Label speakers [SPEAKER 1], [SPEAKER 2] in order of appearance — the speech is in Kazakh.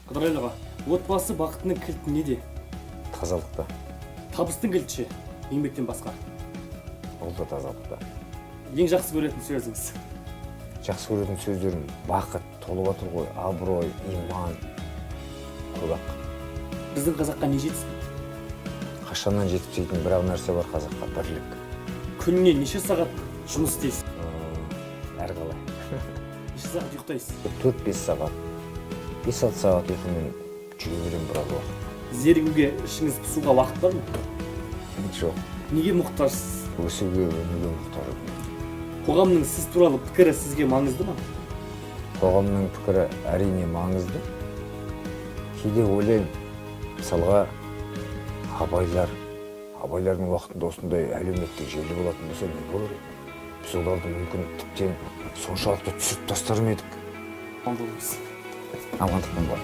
[SPEAKER 1] Қыдырәлі аға, отбасы бақытының кілті неде?
[SPEAKER 2] Тазалықта.
[SPEAKER 1] Табыстың кілті ше, еңбектен басқа.
[SPEAKER 2] Ол да тазалықта.
[SPEAKER 1] Ең жақсы көретін сөзіңіз?
[SPEAKER 2] Жақсы көретін сөздерім бақыт, толып отыр ғой, абырой, иман. Көп-ақ.
[SPEAKER 1] Біздің қазаққа не жетіспейді?
[SPEAKER 2] Қашаннан жетіспейтін бір-ақ нәрсе бар қазаққа: бірлік.
[SPEAKER 1] Күніне неше сағат жұмыс істейсіз?
[SPEAKER 2] Әрқалай.
[SPEAKER 1] Неше сағат ұйықтайсыз?
[SPEAKER 2] 4-5 сағат. 5-6 сағат ұйқымен жүре беремін біраз уақыт.
[SPEAKER 1] Зерігуге, ішіңіз пысуға уақыт бар ма?
[SPEAKER 2] Жоқ.
[SPEAKER 1] Неге мұқтажсыз?
[SPEAKER 2] Өсуге, өнуге мұқтаж.
[SPEAKER 1] Қоғамның сіз туралы пікірі сізге маңызды ма?
[SPEAKER 2] Қоғамның пікірі әрине маңызды. Кейде ойлаймын, мысалға абайлардың уақытында осындай әлеуметтік желі болатын болса не болар еді? Біз оларды мүмкін тіптен соншалықты түсіріп тастар ма едік?
[SPEAKER 1] Амандық болсын.
[SPEAKER 2] Амандықпен бар.